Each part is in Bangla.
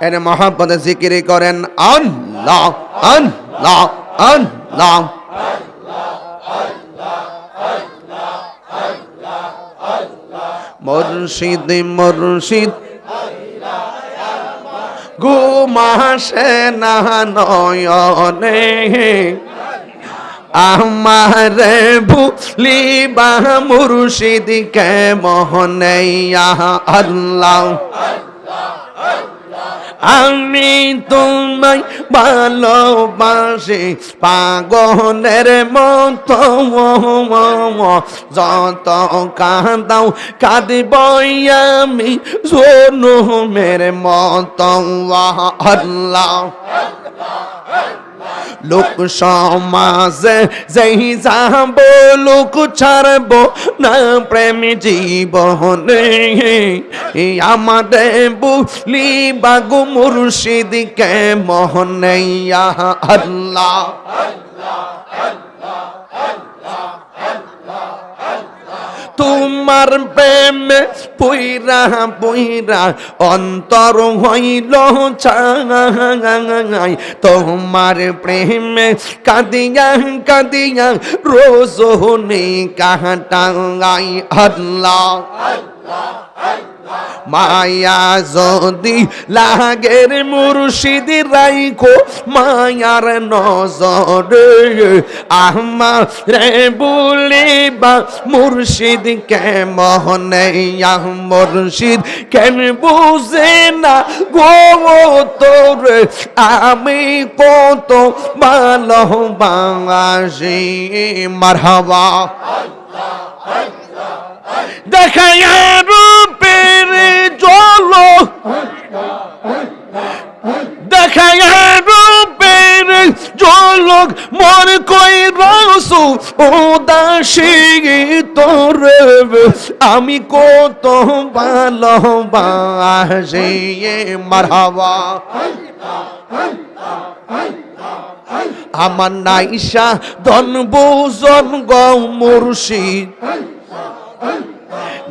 এর মহব্বতে জিকির করেন আল্লাহ আল্লাহ আল্লাহ। মুর্শিদ মুর্শিদ ঘুমাসে না নয়নে, আমার ভুলিবা মুর্শিদ কে মোহনে আল্লাহ। আমি তোমায় ভালোবাসি পাগলের মতো, যত কাঁদাও কাঁদবই আমি জনমের মতো আল্লাহ। লোক সমাজে যেই যাব লোক ছাড়ব না প্রেম জীবনে, আমাদের বুঝলি বাগু মুর্শিদ কে মোহনে আল্লাহ। তোমার প্রেমে পুইরা পুইরা অন্তর হইল ছাই, তোমার প্রেমে কাঁদিয়া কাঁদিয়া রোজনে কাটাই আল্লাহ। মায়া যদি লাগের মুর্শিদ রাইখো মায়ার নজরে, আমারে বলিবা মুর্শিদ কে মোহনে মুর্শিদ কেন বুঝে না গো তোরে, আমি কত ভালোবাসি মারহাবা। দেখায়া রূপের ঝলক, দেখায়া রূপের ঝলক মন কই রসু উদাসী তোরে, আমি কত ভালোবাসি মারহাবা। আমার নাইসা ধন বুজন গো মুর্শিদ,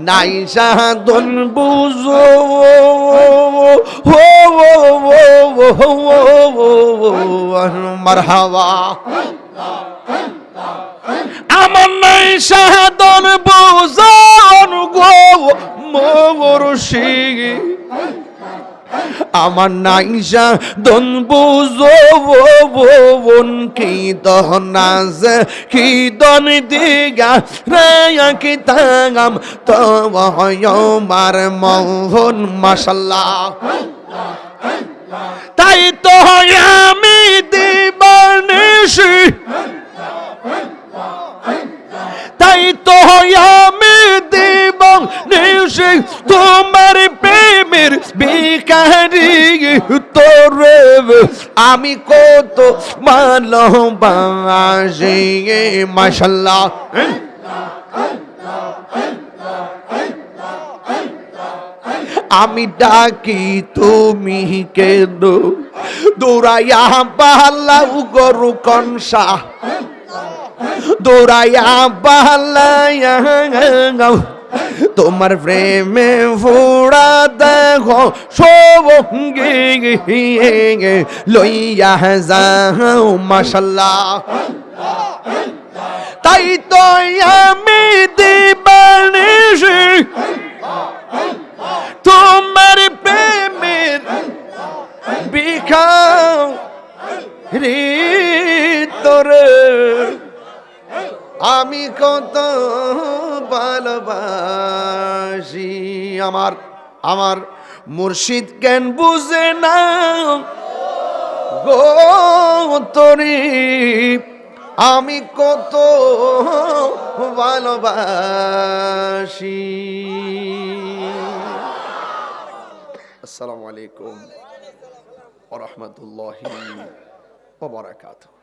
নাইসা ধন বুঝো মারহাবা। আমার নাইসা ধন বুজন গো মুর্শিদ, আমার নাইসা দন বুঝো বোন কি দহনাজ কি দন দিগা রে কি তাগাম তো আমার মোহন মাশাল্লাহ। তাই তো আমি দিবানিশি, তাই তো আমি দিবানিশি তোমার প্রেমের ভিখারি তোরে, আমি কত ভালোবাসি মাশাল্লাহ। আমি ডাকি তুমি কেন দৌড়াইয়া পালাও গরু কনসা, দৌড়াইয়া পালাইয়া তোমার প্রেমে ফোড়া দেখো সঙ্গে লইয়া যাও মাশাল্লাহ। তাই তো আমি দিবানিশি তোমার প্রেমের ভিখারি তোরে, আমি কত ভালোবাসি। আমার আমার মুর্শিদ কেন বুঝে না গো তোরে, আমি কত ভালোবাসি। আসসালামু আলাইকুম ওয়া রাহমাতুল্লাহি ওয়া বারাকাতুহু।